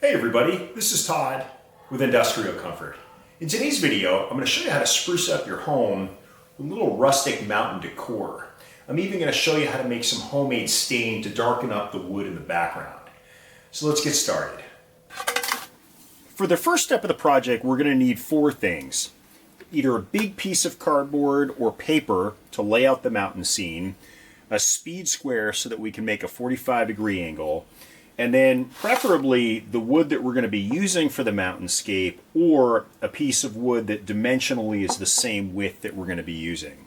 Hey everybody, this is Todd with Industrial Comfort. In today's video, I'm going to show you how to spruce up your home with a little rustic mountain decor. I'm even going to show you how to make some homemade stain to darken up the wood in the background. So let's get started. For the first step of the project, we're going to need four things. Either a big piece of cardboard or paper to lay out the mountain scene, a speed square so that we can make a 45-degree angle, and then preferably the wood that we're going to be using for the mountainscape, or a piece of wood that dimensionally is the same width that we're going to be using.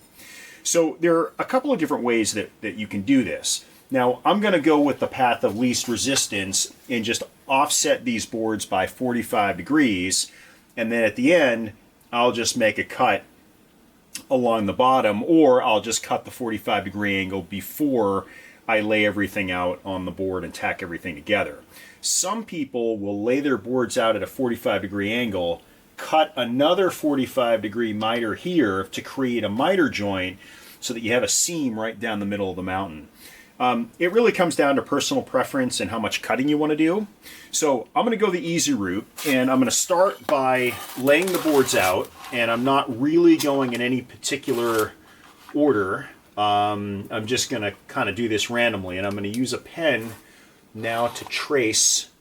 So there are a couple of different ways that you can do this. Now I'm going to go with the path of least resistance and just offset these boards by 45 degrees, and then at the end I'll just make a cut along the bottom, or I'll just cut the 45-degree angle before I lay everything out on the board and tack everything together. Some people will lay their boards out at a 45-degree angle, cut another 45-degree miter here to create a miter joint so that you have a seam right down the middle of the mountain. It really comes down to personal preference and how much cutting you want to do. So I'm going to go the easy route, and I'm going to start by laying the boards out, and I'm not really going in any particular order. I'm just going to kind of do this randomly, and I'm going to use a pen now to trace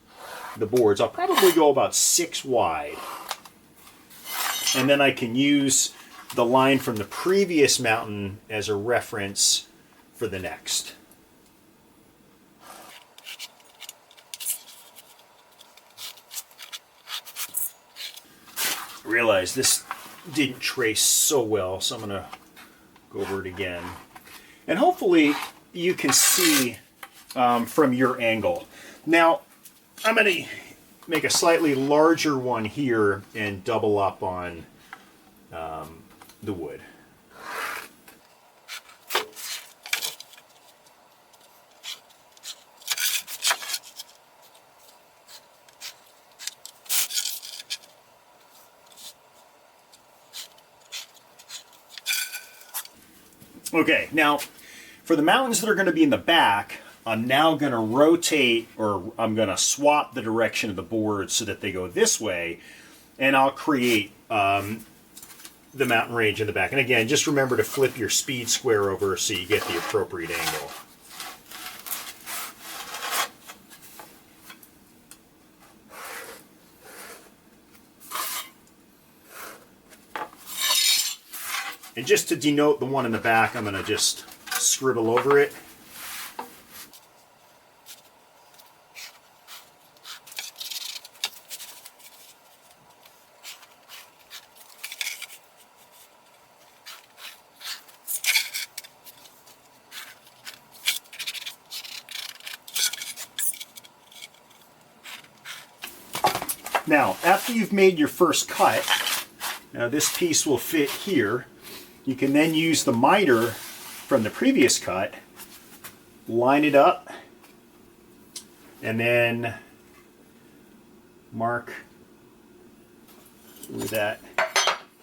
the boards. I'll probably go about 6 wide, and then I can use the line from the previous mountain as a reference for the next. I realize this didn't trace so well, so I'm going to go over it again. And hopefully you can see from your angle. Now, I'm going to make a slightly larger one here and double up on the wood. Okay, now for the mountains that are going to be in the back, I'm now going to rotate, or I'm going to swap the direction of the board so that they go this way, and I'll create the mountain range in the back. And again, just remember to flip your speed square over so you get the appropriate angle. And just to denote the one in the back, I'm going to just scribble over it. Now, after you've made your first cut, now this piece will fit here. You can then use the miter from the previous cut, line it up, and then mark where that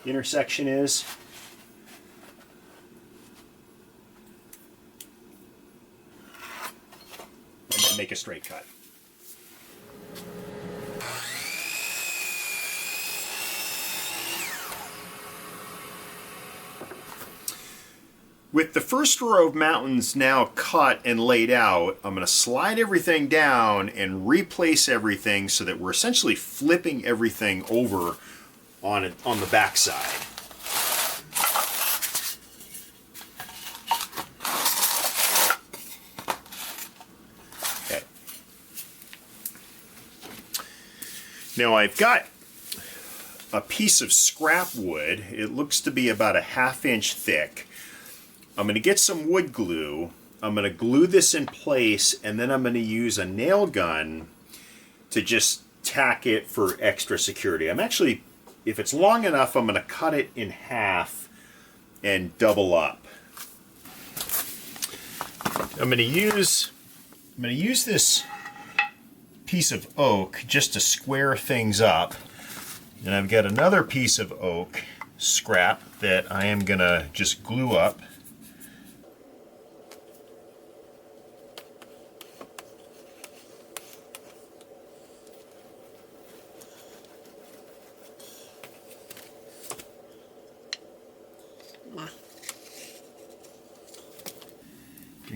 intersection is. And then make a straight cut. With the first row of mountains now cut and laid out, I'm going to slide everything down and replace everything so that we're essentially flipping everything over on the back side. Okay. Now I've got a piece of scrap wood. It looks to be about a 1/2 inch thick. I'm going to get some wood glue. I'm going to glue this in place, and then I'm going to use a nail gun to just tack it for extra security. I'm actually, if it's long enough, I'm going to cut it in half and double up. I'm going to use this piece of oak just to square things up. And I've got another piece of oak scrap that I am going to just glue up.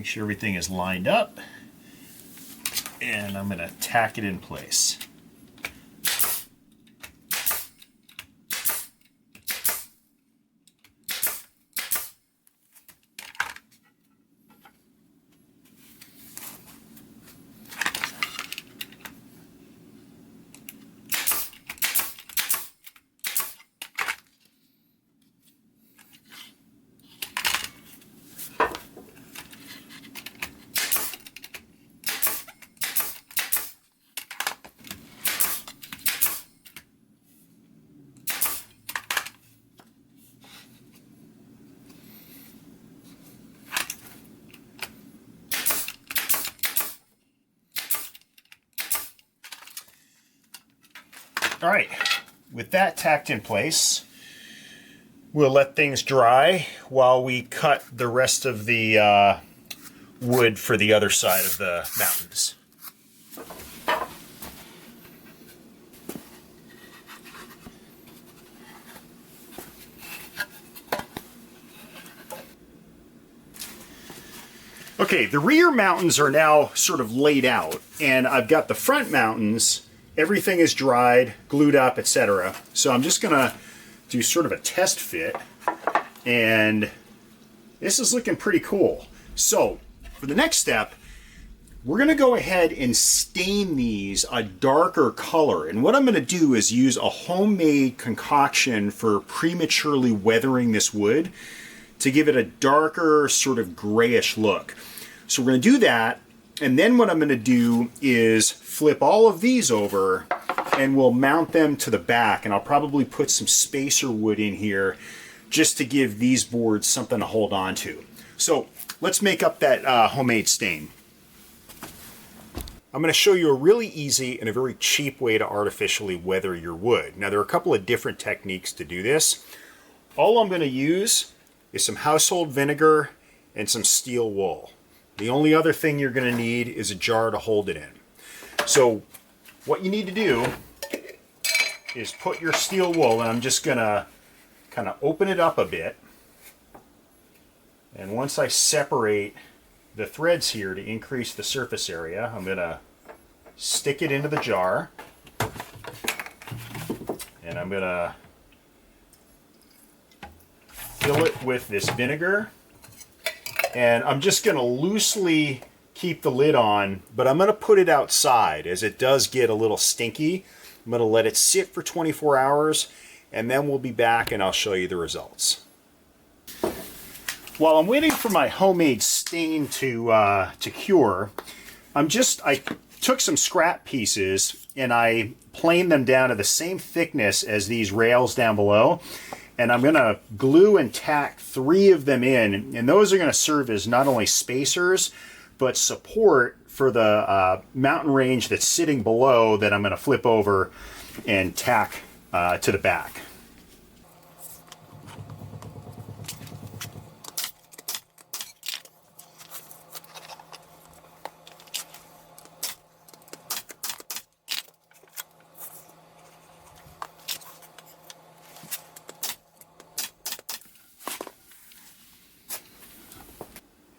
Make sure everything is lined up. And I'm going to tack it in place. All right, with that tacked in place, we'll let things dry while we cut the rest of the wood for the other side of the mountains. Okay, the rear mountains are now sort of laid out, and I've got the front mountains. Everything is dried, glued up, etc. So I'm just gonna do sort of a test fit, and this is looking pretty cool. So for the next step, we're gonna go ahead and stain these a darker color. And what I'm gonna do is use a homemade concoction for prematurely weathering this wood to give it a darker sort of grayish look. So we're gonna do that. And then what I'm going to do is flip all of these over and we'll mount them to the back. And I'll probably put some spacer wood in here just to give these boards something to hold on to. So let's make up that homemade stain. I'm going to show you a really easy and a very cheap way to artificially weather your wood. Now there are a couple of different techniques to do this. All I'm going to use is some household vinegar and some steel wool. The only other thing you're going to need is a jar to hold it in. So what you need to do is put your steel wool, and I'm just going to kind of open it up a bit. And once I separate the threads here to increase the surface area, I'm going to stick it into the jar. And I'm going to fill it with this vinegar. And I'm just going to loosely keep the lid on, but I'm going to put it outside as it does get a little stinky. I'm going to let it sit for 24 hours and then we'll be back and I'll show you the results. While I'm waiting for my homemade stain to cure, I took some scrap pieces and I planed them down to the same thickness as these rails down below. And I'm going to glue and tack 3 of them in, and those are going to serve as not only spacers, but support for the mountain range that's sitting below that I'm going to flip over and tack to the back.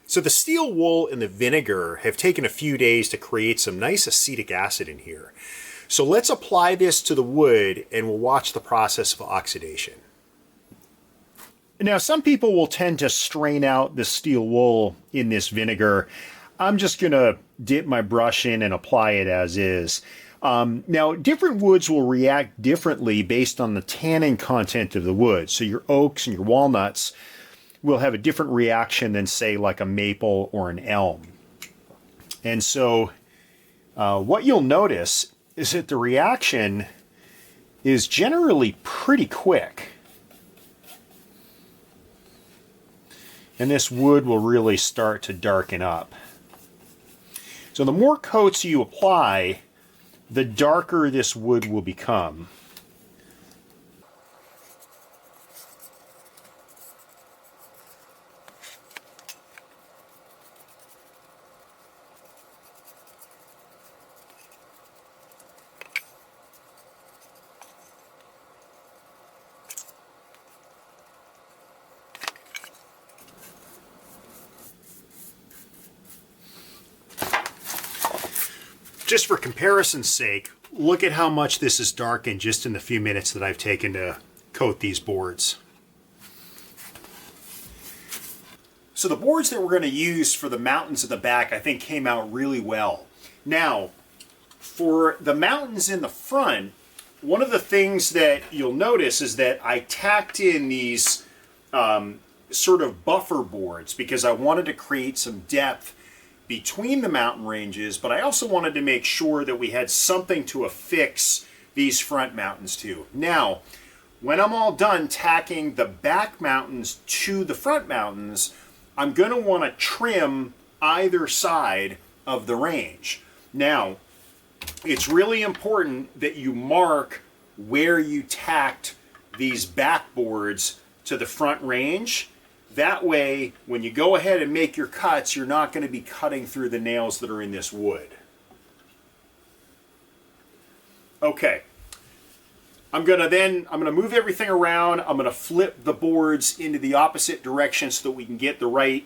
So the steel wool and the vinegar have taken a few days to create some nice acetic acid in here. So let's apply this to the wood and we'll watch the process of oxidation. Now some people will tend to strain out the steel wool in this vinegar. I'm just going to dip my brush in and apply it as is. Now different woods will react differently based on the tannin content of the wood. So your oaks and your walnuts will have a different reaction than, say, like a maple or an elm. And so what you'll notice is that the reaction is generally pretty quick. And this wood will really start to darken up. So the more coats you apply, the darker this wood will become. Just for comparison's sake, look at how much this is darkened just in the few minutes that I've taken to coat these boards. So the boards that we're going to use for the mountains at the back I think came out really well. Now, for the mountains in the front, one of the things that you'll notice is that I tacked in these sort of buffer boards because I wanted to create some depth between the mountain ranges, but I also wanted to make sure that we had something to affix these front mountains to. Now, when I'm all done tacking the back mountains to the front mountains, I'm going to want to trim either side of the range. Now, it's really important that you mark where you tacked these backboards to the front range. That way, when you go ahead and make your cuts, you're not going to be cutting through the nails that are in this wood. Okay. I'm going to move everything around. I'm going to flip the boards into the opposite direction so that we can get the right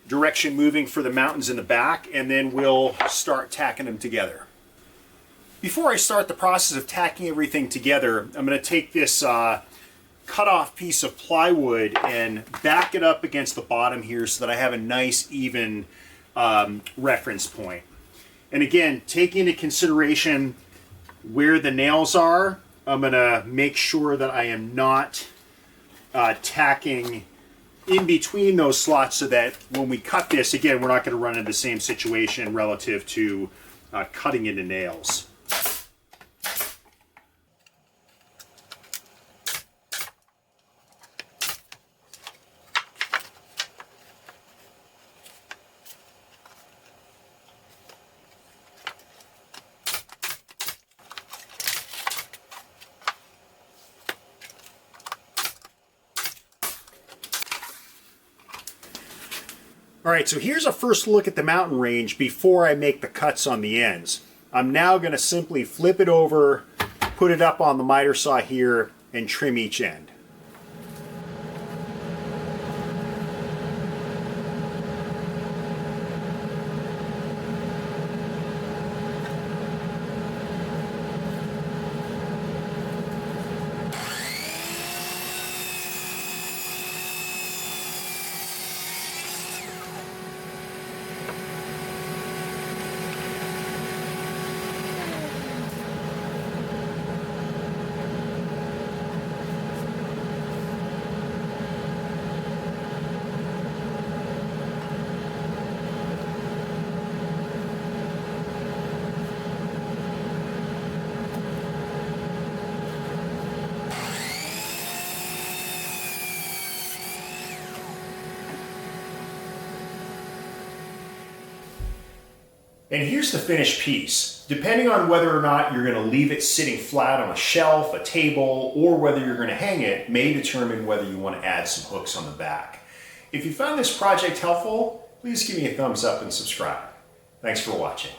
direction moving for the mountains in the back, and then we'll start tacking them together. Before I start the process of tacking everything together, I'm going to take this cut off piece of plywood and back it up against the bottom here so that I have a nice even reference point. And again, take into consideration where the nails are. I'm going to make sure that I am not tacking in between those slots so that when we cut this, again, we're not going to run into the same situation relative to cutting into nails. All right, so here's a first look at the mountain range before I make the cuts on the ends. I'm now going to simply flip it over, put it up on the miter saw here, and trim each end. And here's the finished piece. Depending on whether or not you're going to leave it sitting flat on a shelf, a table, or whether you're going to hang it, may determine whether you want to add some hooks on the back. If you found this project helpful, please give me a thumbs up and subscribe. Thanks for watching.